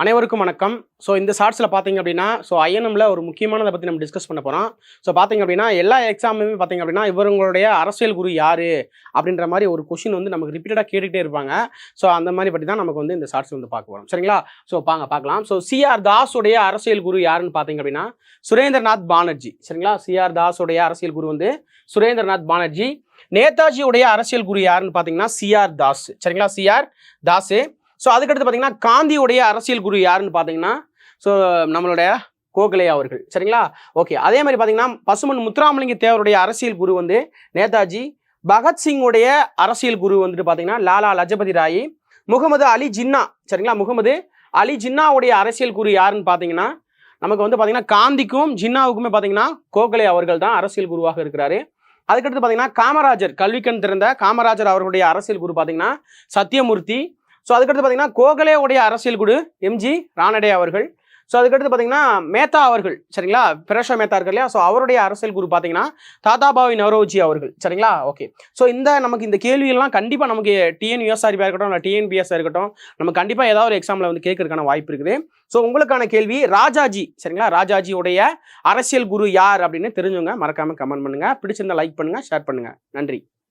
அனைவருக்கும் வணக்கம். ஸோ இந்த ஷார்ட்ஸில் பார்த்தீங்க அப்படின்னா ஐஎன்எம்ல ஒரு முக்கியமானதை பற்றி நம்ம டிஸ்கஸ் பண்ண போகிறோம். ஸோ பார்த்தீங்க அப்படின்னா எல்லா எக்ஸாமுமே பார்த்தீங்க அப்படின்னா இவங்களுடைய அரசியல் குரு யார் அப்படின்ற மாதிரி ஒரு கொஷின் வந்து நமக்கு ரிப்பீட்டடாக கேட்டுகிட்டே இருப்பாங்க. ஸோ அந்த மாதிரி பற்றி தான் நமக்கு வந்து இந்த ஷார்ட்ஸ் வந்து பார்க்க போகிறோம். சரிங்களா? ஸோ பார்க்கலாம். ஸோ சிஆர் தாஸுடைய அரசியல் குரு யாருன்னு பார்த்தீங்க அப்படின்னா சுரேந்திரநாத் பானர்ஜி. சரிங்களா? சிஆர் தாஸுடைய அரசியல் குரு வந்து சுரேந்திரநாத் பானர்ஜி. நேதாஜியுடைய அரசியல் குரு யாருன்னு பார்த்தீங்கன்னா சிஆர் தாஸ். சரிங்களா? சிஆர் தாஸு. ஸோ அதுக்கடுத்து பார்த்தீங்கன்னா காந்தியுடைய அரசியல் குரு யாருன்னு பார்த்தீங்கன்னா நம்மளுடைய கோகலே அவர்கள். சரிங்களா? ஓகே. அதே மாதிரி பார்த்தீங்கன்னா பசுமன் முத்துராமலிங்க தேவருடைய அரசியல் குரு வந்து நேதாஜி. பகத்சிங்குடைய அரசியல் குரு வந்துட்டு பார்த்தீங்கன்னா லாலா லஜபதி ராய். முகமது அலி ஜின்னா. சரிங்களா? முகமது அலி ஜின்னாவுடைய அரசியல் குரு யாருன்னு பார்த்தீங்கன்னா நமக்கு வந்து பார்த்தீங்கன்னா காந்திக்கும் ஜின்னாவுக்குமே பார்த்தீங்கன்னா கோகலே அவர்கள் தான் அரசியல் குருவாக இருக்கிறாரு. அதுக்கடுத்து பார்த்தீங்கன்னா காமராஜர், கல்விக்கண் திறந்த காமராஜர் அவர்களுடைய அரசியல் குரு பார்த்தீங்கன்னா சத்தியமூர்த்தி. ஸோ அதுக்கடுத்து பார்த்தீங்கன்னா கோகலேவுடைய அரசியல் குரு எம்ஜி ரானடே அவர்கள். ஸோ அதுக்கடுத்து பார்த்தீங்கன்னா மேத்தா அவர்கள். சரிங்களா? பிரஷா மேத்தா இருக்கு இல்லையா? ஸோ அவருடைய அரசியல் குரு பார்த்தீங்கன்னா தாதாபாய் நவ்ரோஜி அவர்கள். சரிங்களா? ஓகே. ஸோ நமக்கு இந்த கேள்வியெல்லாம் கண்டிப்பாக நமக்கு டிஎன்யூஎஸ்ஆர்பியாக இருக்கட்டும் இல்லை டிஎன்பிஎஸ்ஆ இருக்கட்டும் நமக்கு கண்டிப்பாக ஏதாவது ஒரு எக்ஸாமில் வந்து கேட்கறதுக்கான வாய்ப்பு இருக்குது. ஸோ உங்களுக்கான கேள்வி ராஜாஜி. சரிங்களா? ராஜாஜியுடைய அரசியல் குரு யார் அப்படின்னு தெரிஞ்சுங்க. மறக்காமல் கமெண்ட் பண்ணுங்கள். பிடிச்சிருந்தா லைக் பண்ணுங்கள், ஷேர் பண்ணுங்கள். நன்றி.